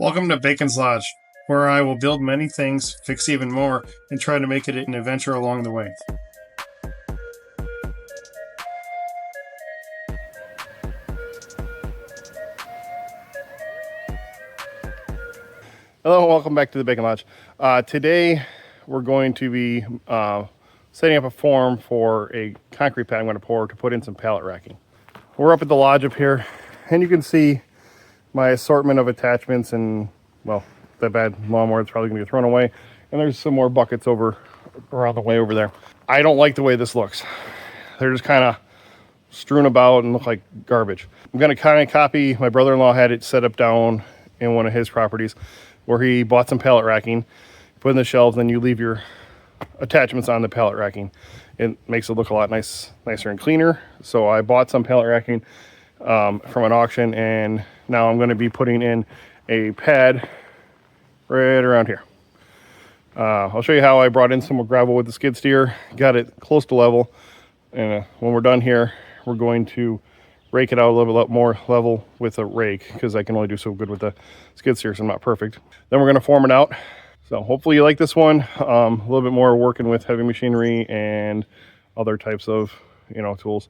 Welcome to Bacon's Lodge, where I will build many things, fix even more, and try to make it an adventure along the way. Hello and welcome back to the Bacon Lodge. Today we're going to be setting up a form for a concrete pad I'm going to pour to put in some pallet racking. We're up at the lodge up here and you can see my assortment of attachments and, well, that bad lawnmower is probably going to get thrown away. And there's some more buckets over around the way over there. I don't like the way this looks. They're just kind of strewn about and look like garbage. I'm going to kind of copy, my brother-in-law had it set up down in one of his properties where he bought some pallet racking, put in the shelves, then you leave your attachments on the pallet racking. It makes it look a lot nicer and cleaner. So I bought some pallet racking from an auction, and now I'm going to be putting in a pad right around here. I'll show you how I brought in some more gravel with the skid steer, got it close to level, and when we're done here, we're going to rake it out a little bit more level with a rake because I can only do so good with the skid steer, so I'm not perfect. Then we're going to form it out. So hopefully you like this one. A little bit more working with heavy machinery and other types of, tools.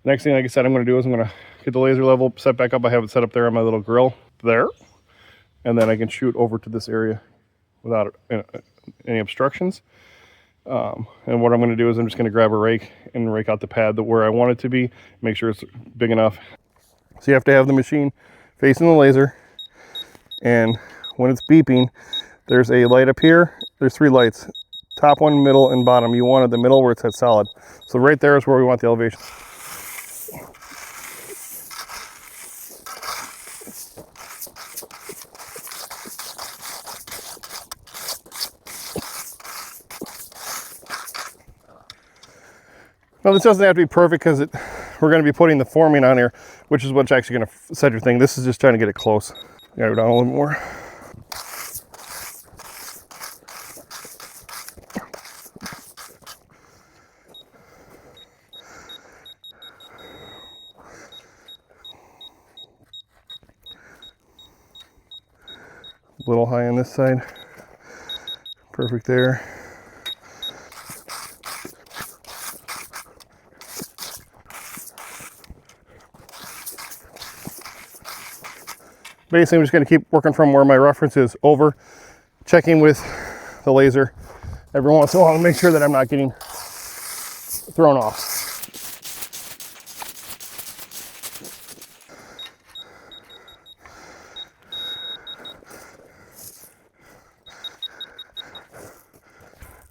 Next thing, like I said, I'm going to do is I'm going to get the laser level set back up. I have it set up there on my little grill there. And then I can shoot over to this area without any obstructions. And what I'm going to do is I'm just going to grab a rake and rake out the pad where I want it to be. Make sure it's big enough. So you have to have the machine facing the laser. And when it's beeping, there's a light up here. There's 3 lights. Top one, middle, and bottom. You wanted the middle where it said solid. So right there is where we want the elevation. Now this doesn't have to be perfect because we're going to be putting the forming on here, which is what's actually going to set your thing. This is just trying to get it close. Gotta go down a little more. A little high on this side. Perfect there. Basically, I'm just going to keep working from where my reference is over, checking with the laser every once in a while to make sure that I'm not getting thrown off.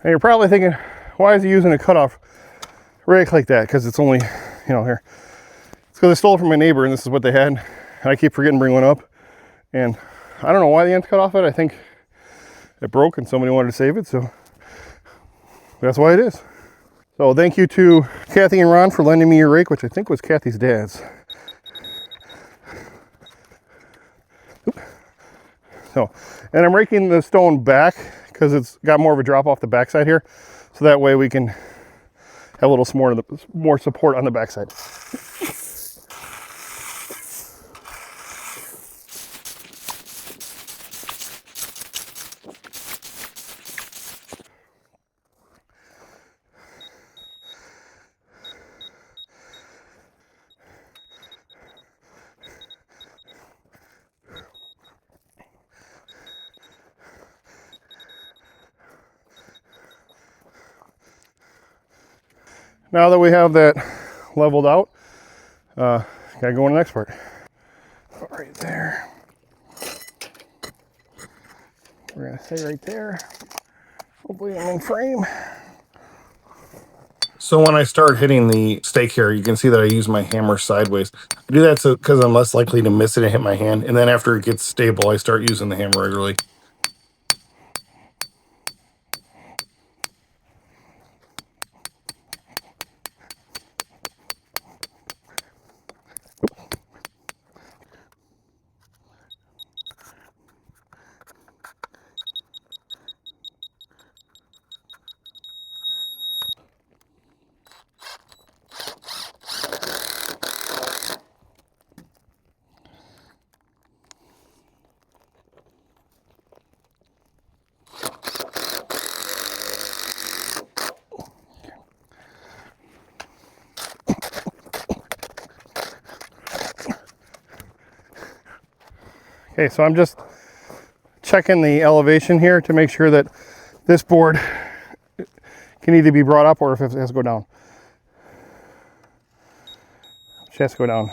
And you're probably thinking, why is he using a cutoff rake like that? Because it's only, here. It's because I stole it from my neighbor and this is what they had. And I keep forgetting to bring one up. And I don't know why the end's cut off it. I think it broke and somebody wanted to save it. So that's why it is. So thank you to Kathy and Ron for lending me your rake, which I think was Kathy's dad's. So, and I'm raking the stone back because it's got more of a drop off the backside here. So that way we can have a little more support on the backside. Now that we have that leveled out, gotta go on the next part. Right there. We're gonna stay right there. Hopefully I'm in frame. So when I start hitting the stake here, you can see that I use my hammer sideways. I do that because I'm less likely to miss it and hit my hand. And then after it gets stable, I start using the hammer regularly. Okay, so I'm just checking the elevation here to make sure that this board can either be brought up or if it has to go down. She has to go down.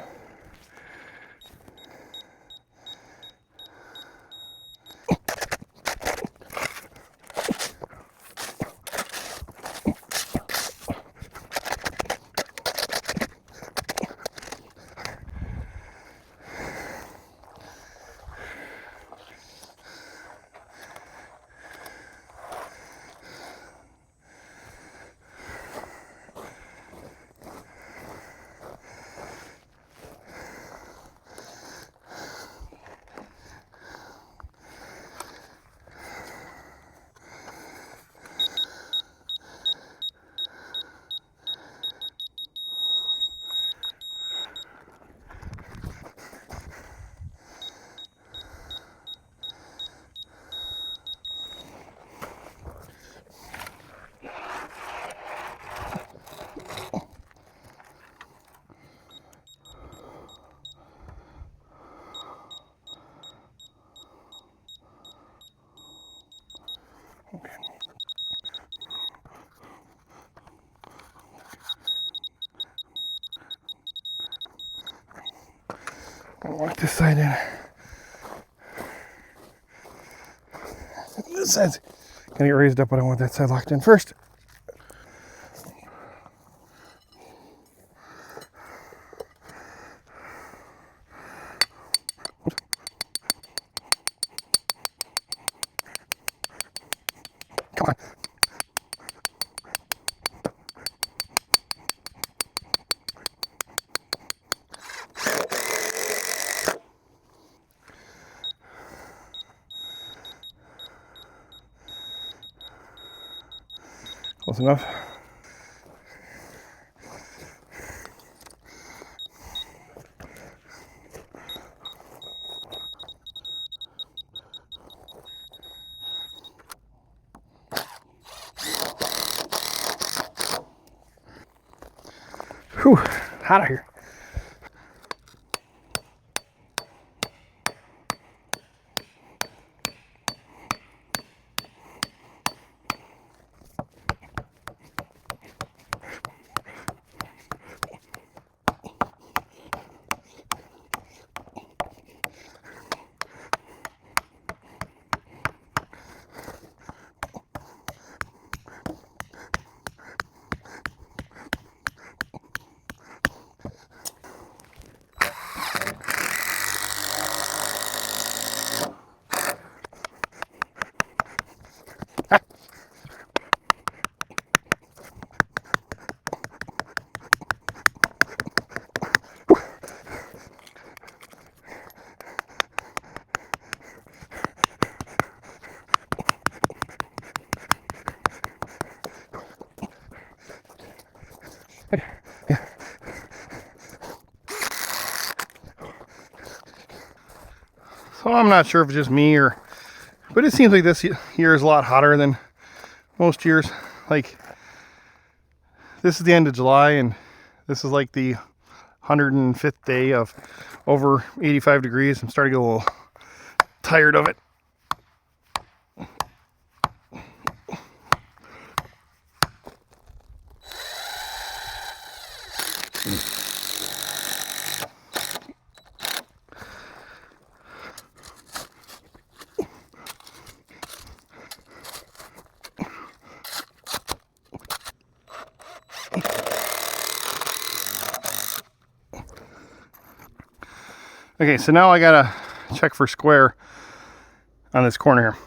I'll lock this side in. This side's gonna get raised up, but I want that side locked in first. Come on. Close enough. Whew, hot out here. So I'm not sure if it's just me but it seems like this year is a lot hotter than most years. Like, this is the end of July and this is like the 105th day of over 85 degrees. I'm starting to get a little tired of it. Okay, so now I gotta check for square on this corner here.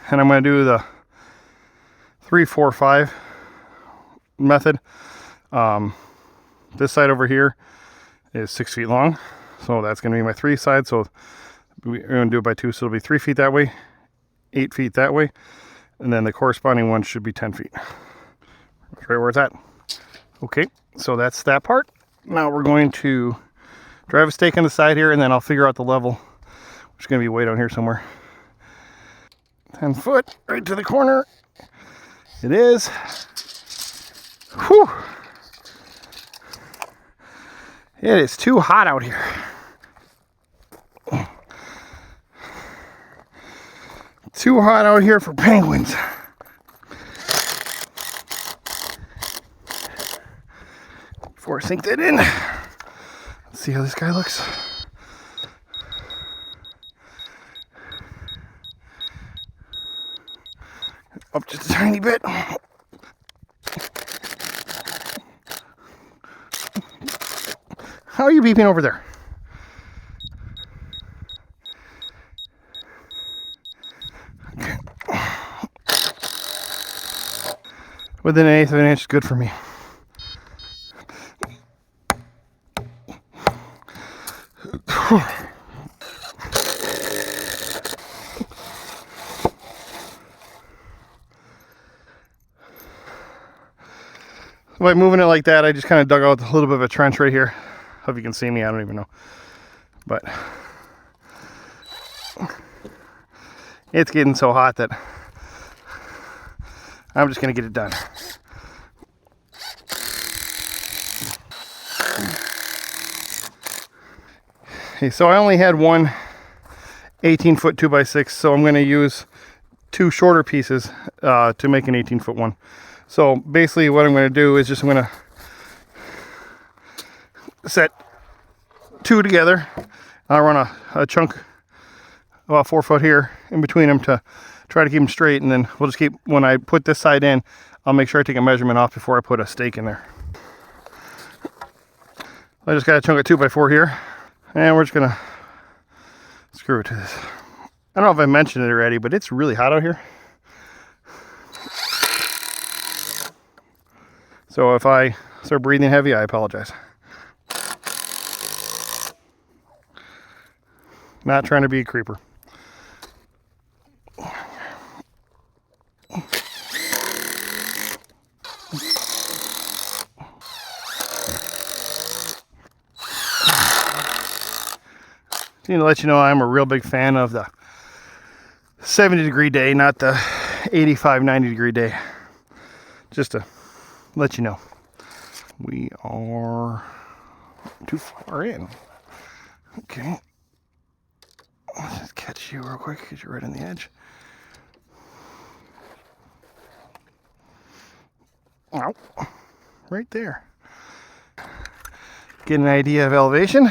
And I'm gonna do the 3-4-5 method. This side over here is 6 feet long. So that's gonna be my 3 side. So we're gonna do it by 2. So it'll be 3 feet that way, 8 feet that way. And then the corresponding one should be 10 feet. That's right where it's at. Okay, so that's that part. Now we're going to drive a stake on the side here, and then I'll figure out the level, which is going to be way down here somewhere. 10 foot, right to the corner. It is. Whew. It is too hot out here. Too hot out here for penguins. Before I sink that in. Let's see how this guy looks. Up just a tiny bit. How are you beeping over there? Okay. Within 1/8 of an inch is good for me. By moving it like that, I just kind of dug out a little bit of a trench right here. Hope you can see me, I don't even know. But it's getting so hot that I'm just gonna get it done. Okay, so I only had one 18-foot 2x6, so I'm gonna use 2 shorter pieces to make an 18-foot one. So basically what I'm going to do is I'm going to set 2 together. I'll run a chunk about 4 foot here in between them to try to keep them straight, and then we'll just keep, when I put this side in, I'll make sure I take a measurement off before I put a stake in there. I just got a chunk of 2x4 here, and we're just going to screw it to this. I don't know if I mentioned it already, but it's really hot out here. So if I start breathing heavy, I apologize. Not trying to be a creeper. Need to let you know I'm a real big fan of the 70-degree day, not the 85, 90-degree day. Just to let you know. We are too far in. Okay. Let's just catch you real quick, get you right on the edge. Ow. Right there. Get an idea of elevation.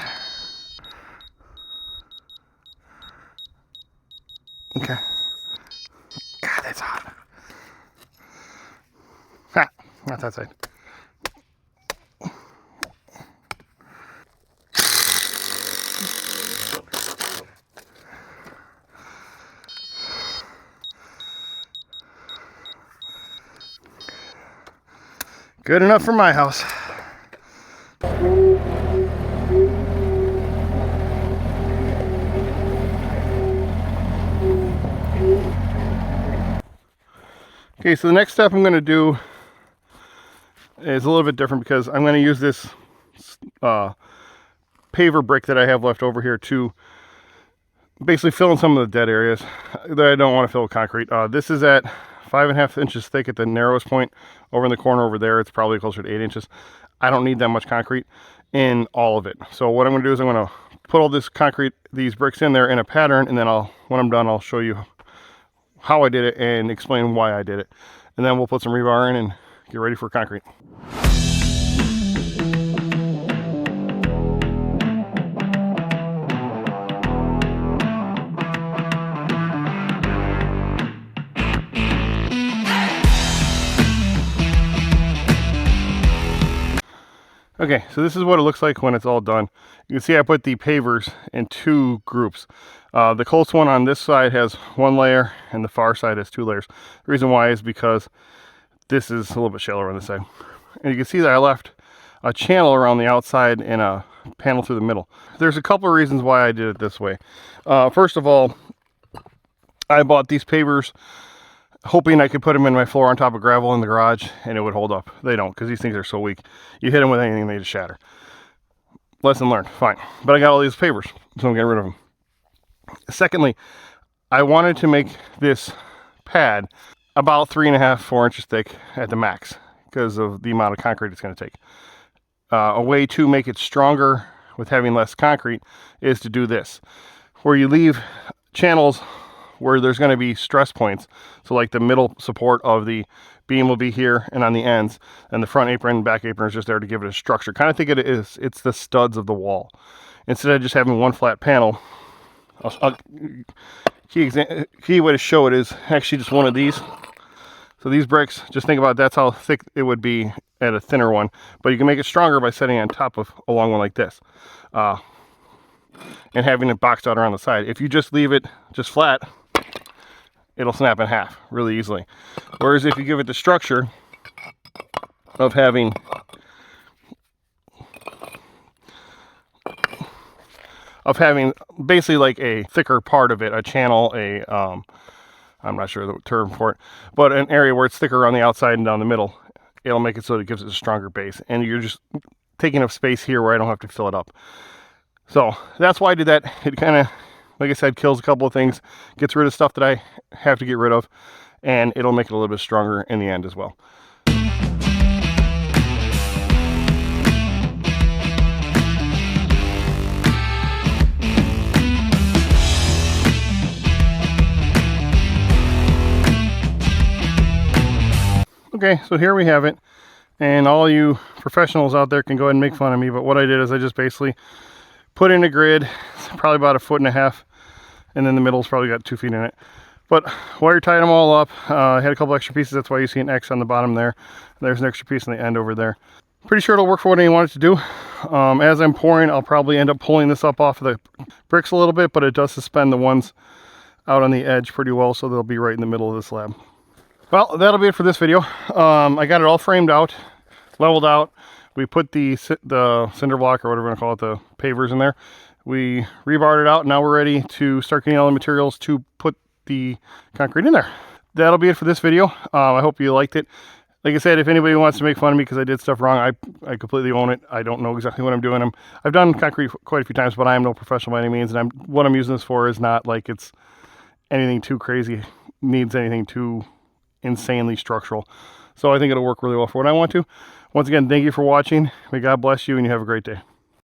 Okay. God, that's hot. Ha! Not that side. Good enough for my house. Okay, so the next step I'm going to do is a little bit different because I'm going to use this paver brick that I have left over here to basically fill in some of the dead areas that I don't want to fill with concrete. This is at 5.5 inches thick at the narrowest point. Over in the corner over there, it's probably closer to 8 inches. I don't need that much concrete in all of it. So what I'm going to do is I'm going to put all this concrete, these bricks in there in a pattern, and then when I'm done, I'll show you how I did it and explain why I did it. And then we'll put some rebar in and get ready for concrete. Okay, so this is what it looks like when it's all done. You can see I put the pavers in 2 groups. The close one on this side has 1 layer and the far side has 2 layers. The reason why is because this is a little bit shallower on this side. And you can see that I left a channel around the outside and a panel through the middle. There's a couple of reasons why I did it this way. First of all, I bought these pavers hoping I could put them in my floor on top of gravel in the garage and it would hold up. They don't, because these things are so weak. You hit them with anything, they just shatter. Lesson learned, fine. But I got all these pavers, so I'm getting rid of them. Secondly, I wanted to make this pad about 3.5, 4 inches thick at the max because of the amount of concrete it's going to take. A way to make it stronger with having less concrete is to do this, where you leave channels where there's going to be stress points. So like the middle support of the beam will be here and on the ends, and the front apron and back apron is just there to give it a structure. Kind of think it's the studs of the wall. Instead of just having one flat panel, key way to show it is actually just one of these. So these bricks, just think about that's how thick it would be at a thinner one, but you can make it stronger by setting it on top of a long one like this. And having it boxed out around the side. If you just leave it just flat, it'll snap in half really easily. Whereas if you give it the structure of having basically like a thicker part of it, a channel, I'm not sure the term for it, but an area where it's thicker on the outside and down the middle, it'll make it so that it gives it a stronger base. And you're just taking up space here where I don't have to fill it up. So that's why I did that. It kind of, like I said, kills a couple of things, gets rid of stuff that I have to get rid of, and it'll make it a little bit stronger in the end as well. Okay, so here we have it, and all you professionals out there can go ahead and make fun of me, but what I did is I just basically put in a grid, probably about 1.5 feet, and then the middle's probably got 2 feet in it. But wire tied them all up. I had a couple extra pieces, that's why you see an X on the bottom there. There's an extra piece on the end over there. Pretty sure it'll work for what I want it to do. As I'm pouring, I'll probably end up pulling this up off of the bricks a little bit, but it does suspend the ones out on the edge pretty well, so they'll be right in the middle of the slab. Well, that'll be it for this video. I got it all framed out, leveled out. We put the cinder block, or whatever we're gonna call it, the pavers in there. We rebarred it out. Now we're ready to start getting all the materials to put the concrete in there. That'll be it for this video. I hope you liked it. Like I said, if anybody wants to make fun of me because I did stuff wrong, I completely own it. I don't know exactly what I'm doing. I've done concrete quite a few times, but I am no professional by any means. And what I'm using this for is not like it's anything too crazy, needs anything too insanely structural. So I think it'll work really well for what I want to. Once again, thank you for watching. May God bless you and you have a great day.